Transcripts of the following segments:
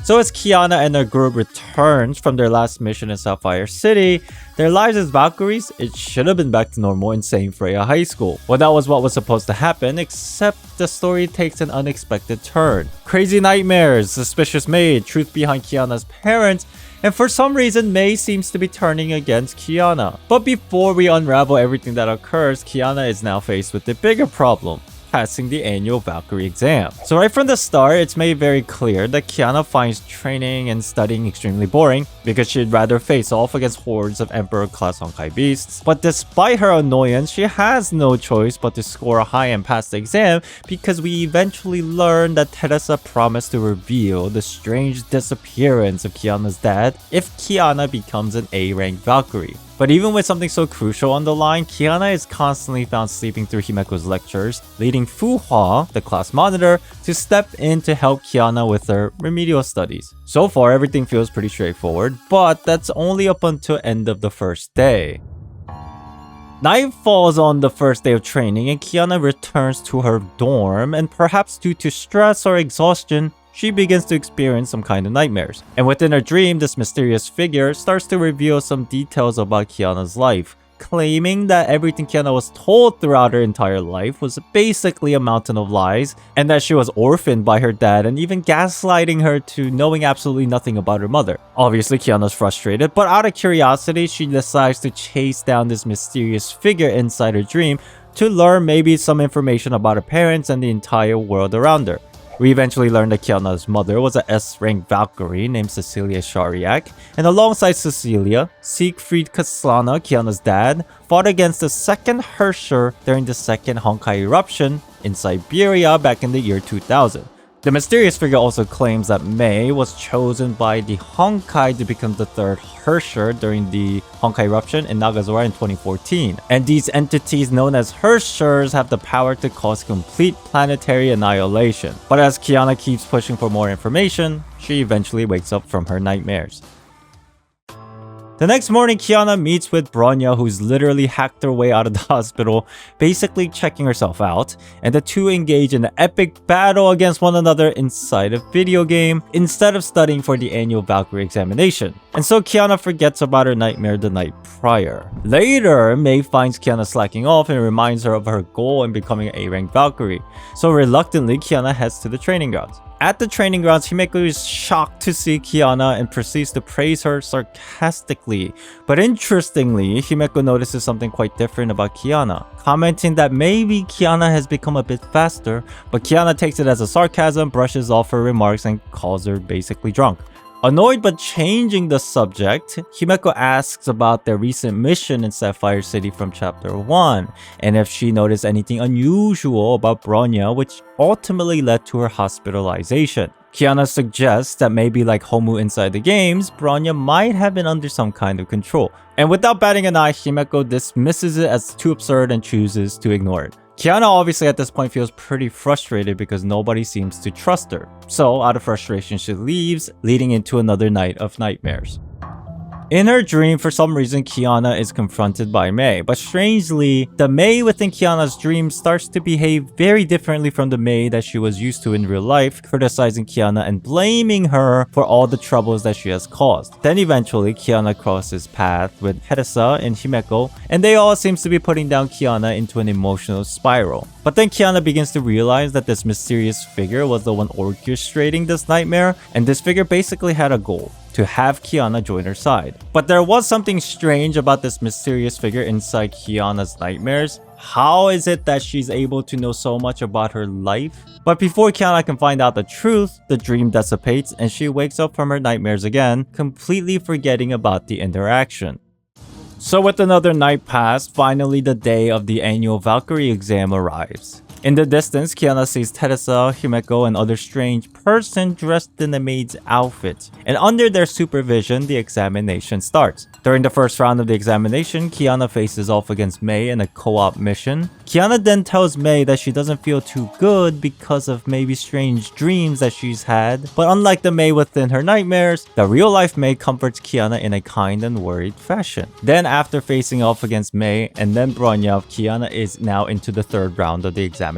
So as Kiana and her group returns from their last mission in Sapphire City, their lives as Valkyries, it should have been back to normal in St. Freya High School. Well, that was what was supposed to happen, except the story takes an unexpected turn. Crazy nightmares, suspicious maid, truth behind Kiana's parents, and for some reason, Mei seems to be turning against Kiana. But before we unravel everything that occurs, Kiana is now faced with the bigger problem: passing the annual Valkyrie exam. So right from the start, it's made very clear that Kiana finds training and studying extremely boring because she'd rather face off against hordes of Emperor-class Honkai beasts. But despite her annoyance, she has no choice but to score high and pass the exam because we eventually learn that Teresa promised to reveal the strange disappearance of Kiana's dad if Kiana becomes an A-rank Valkyrie. But even with something so crucial on the line, Kiana is constantly found sleeping through Himeko's lectures, leading Fuhua, the class monitor, to step in to help Kiana with her remedial studies. So far, everything feels pretty straightforward, but that's only up until end of the first day. Night falls on the first day of training and Kiana returns to her dorm, and perhaps due to stress or exhaustion, she begins to experience some kind of nightmares. And within her dream, this mysterious figure starts to reveal some details about Kiana's life, claiming that everything Kiana was told throughout her entire life was basically a mountain of lies, and that she was orphaned by her dad, and even gaslighting her to knowing absolutely nothing about her mother. Obviously, Kiana's frustrated, but out of curiosity, she decides to chase down this mysterious figure inside her dream to learn maybe some information about her parents and the entire world around her. We eventually learned that Kiana's mother was an S-rank Valkyrie named Cecilia Shariak, and alongside Cecilia, Siegfried Kaslana, Kiana's dad, fought against the second Hersher during the second Honkai eruption in Siberia back in the year 2000. The mysterious figure also claims that Mei was chosen by the Honkai to become the third Hersher during the Honkai eruption in Nagazora in 2014. And these entities known as Hershers have the power to cause complete planetary annihilation. But as Kiana keeps pushing for more information, she eventually wakes up from her nightmares. The next morning, Kiana meets with Bronya, who's literally hacked her way out of the hospital, basically checking herself out, and the two engage in an epic battle against one another inside a video game, instead of studying for the annual Valkyrie examination. And so Kiana forgets about her nightmare the night prior. Later, Mei finds Kiana slacking off and reminds her of her goal in becoming an A-rank Valkyrie. So reluctantly, Kiana heads to the training grounds. At the training grounds, Himeko is shocked to see Kiana and proceeds to praise her sarcastically. But interestingly, Himeko notices something quite different about Kiana, commenting that maybe Kiana has become a bit faster, but Kiana takes it as a sarcasm, brushes off her remarks, and calls her basically drunk. Annoyed but changing the subject, Himeko asks about their recent mission in Sapphire City from Chapter 1, and if she noticed anything unusual about Bronya, which ultimately led to her hospitalization. Kiana suggests that maybe like Homu inside the games, Bronya might have been under some kind of control. And without batting an eye, Himeko dismisses it as too absurd and chooses to ignore it. Kiana obviously at this point feels pretty frustrated because nobody seems to trust her. So out of frustration, she leaves, leading into another night of nightmares. In her dream, for some reason, Kiana is confronted by Mei, but strangely, the Mei within Kiana's dream starts to behave very differently from the Mei that she was used to in real life, criticizing Kiana and blaming her for all the troubles that she has caused. Then eventually, Kiana crosses paths with Teresa and Himeko, and they all seem to be putting down Kiana into an emotional spiral. But then Kiana begins to realize that this mysterious figure was the one orchestrating this nightmare, and this figure basically had a goal: to have Kiana join her side. But there was something strange about this mysterious figure inside Kiana's nightmares. How is it that she's able to know so much about her life? But before Kiana can find out the truth, the dream dissipates and she wakes up from her nightmares again, completely forgetting about the interaction. So with another night passed, finally the day of the annual Valkyrie exam arrives. In the distance, Kiana sees Teresa, Himeko, and other strange person dressed in a maid's outfit. And under their supervision, the examination starts. During the first round of the examination, Kiana faces off against Mei in a co-op mission. Kiana then tells Mei that she doesn't feel too good because of maybe strange dreams that she's had. But unlike the Mei within her nightmares, the real-life Mei comforts Kiana in a kind and worried fashion. Then after facing off against Mei and then Bronya, Kiana is now into the third round of the examination,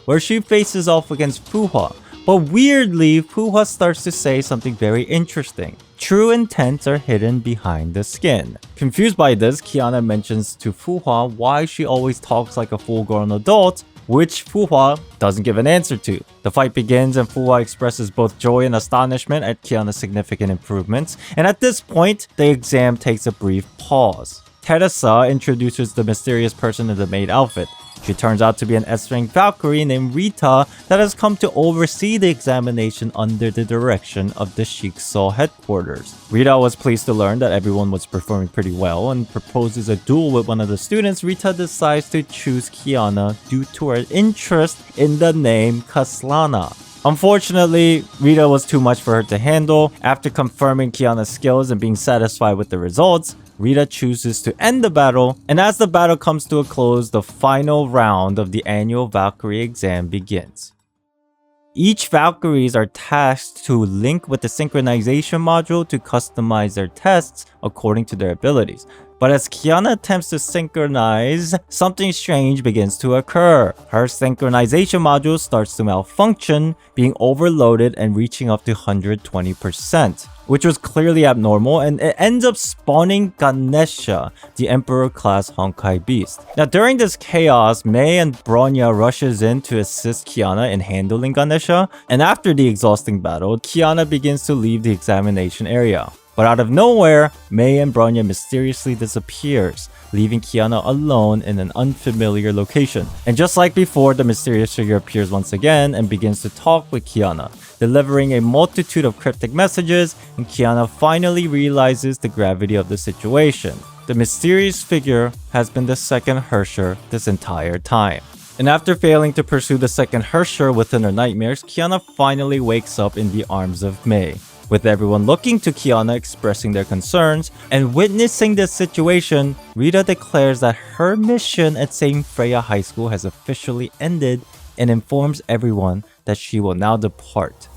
where she faces off against Fuhua. But weirdly, Fuhua starts to say something very interesting. True intents are hidden behind the skin. Confused by this, Kiana mentions to Fuhua why she always talks like a full-grown adult, which Fuhua doesn't give an answer to. The fight begins and Fuhua expresses both joy and astonishment at Kiana's significant improvements, and at this point, the exam takes a brief pause. Teresa introduces the mysterious person in the maid outfit. She turns out to be an S-rank Valkyrie named Rita that has come to oversee the examination under the direction of the Shikso headquarters. Rita was pleased to learn that everyone was performing pretty well and proposes a duel with one of the students. Rita decides to choose Kiana due to her interest in the name Kaslana. Unfortunately, Rita was too much for her to handle. After confirming Kiana's skills and being satisfied with the results, Rita chooses to end the battle, and as the battle comes to a close, the final round of the annual Valkyrie exam begins. Each Valkyries are tasked to link with the synchronization module to customize their tests according to their abilities. But as Kiana attempts to synchronize, something strange begins to occur. Her synchronization module starts to malfunction, being overloaded and reaching up to 120%, which was clearly abnormal, and it ends up spawning Ganesha, the Emperor-class Honkai beast. Now during this chaos, Mei and Bronya rushes in to assist Kiana in handling Ganesha, and after the exhausting battle, Kiana begins to leave the examination area. But out of nowhere, Mei and Bronya mysteriously disappears, leaving Kiana alone in an unfamiliar location. And just like before, the mysterious figure appears once again and begins to talk with Kiana, delivering a multitude of cryptic messages, and Kiana finally realizes the gravity of the situation. The mysterious figure has been the second Hersher this entire time. And after failing to pursue the second Hersher within her nightmares, Kiana finally wakes up in the arms of Mei. With everyone looking to Kiana expressing their concerns and witnessing this situation, Rita declares that her mission at Saint Freya High School has officially ended and informs everyone that she will now depart.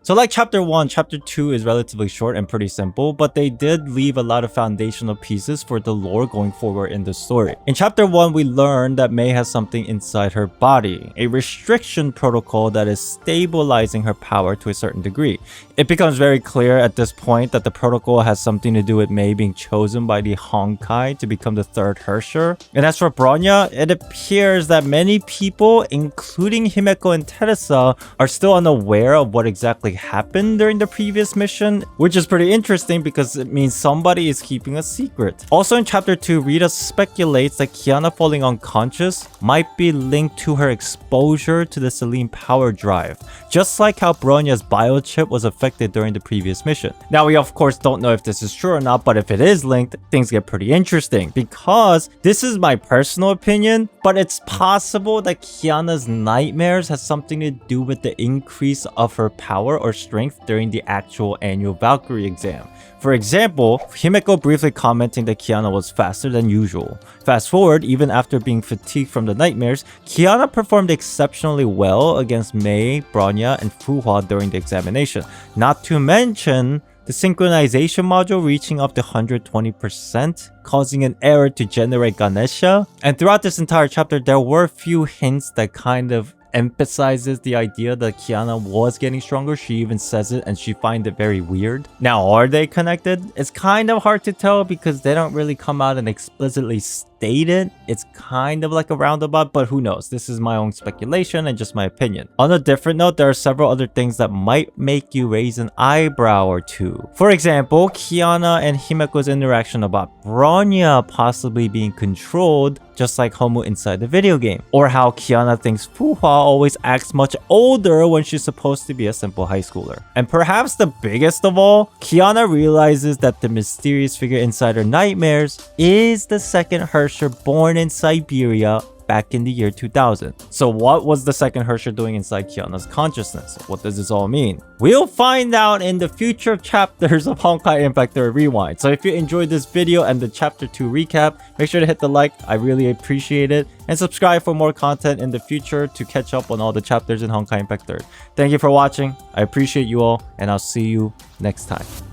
So like chapter 1, chapter 2 is relatively short and pretty simple, but they did leave a lot of foundational pieces for the lore going forward in the story. In chapter 1, we learned that Mei has something inside her body, a restriction protocol that is stabilizing her power to a certain degree. It becomes very clear at this point that the protocol has something to do with Mei being chosen by the Honkai to become the third Hersher. And as for Bronya, it appears that many people, including Himeko and Teresa, are still unaware of what exactly happened during the previous mission, which is pretty interesting because it means somebody is keeping a secret. Also in chapter 2, Rita speculates that Kiana falling unconscious might be linked to her exposure to the Selene power drive, just like how Bronya's biochip was affected during the previous mission. Now we of course don't know if this is true or not, but if it is linked, things get pretty interesting because this is my personal opinion, but it's possible that Kiana's nightmares has something to do with the increase of her power or strength during the actual annual Valkyrie exam. For example, Himeko briefly commenting that Kiana was faster than usual. Fast forward, even after being fatigued from the nightmares, Kiana performed exceptionally well against Mei, Bronya, and Fuhua during the examination. Not to mention the synchronization module reaching up to 120%, causing an error to generate Ganesha. And throughout this entire chapter, there were a few hints that kind of emphasizes the idea that Kiana was getting stronger. She even says it and she finds it very weird. Now, are they connected? It's kind of hard to tell because they don't really come out and explicitly state it. It's kind of like a roundabout, but who knows? This is my own speculation and just my opinion. On a different note, there are several other things that might make you raise an eyebrow or two. For example, Kiana and Himeko's interaction about Bronya possibly being controlled, just like Homu inside the video game. Or how Kiana thinks Fuhua always acts much older when she's supposed to be a simple high schooler. And perhaps the biggest of all, Kiana realizes that the mysterious figure inside her nightmares is the second Hersher born in Siberia back in the year 2000. So what was the second Hersher doing inside Kiana's consciousness? What does this all mean? We'll find out in the future chapters of Honkai Impact 3 Rewind. So if you enjoyed this video and the chapter 2 recap, make sure to hit the like, I really appreciate it, and subscribe for more content in the future to catch up on all the chapters in Honkai Impact 3. Thank you for watching, I appreciate you all, and I'll see you next time.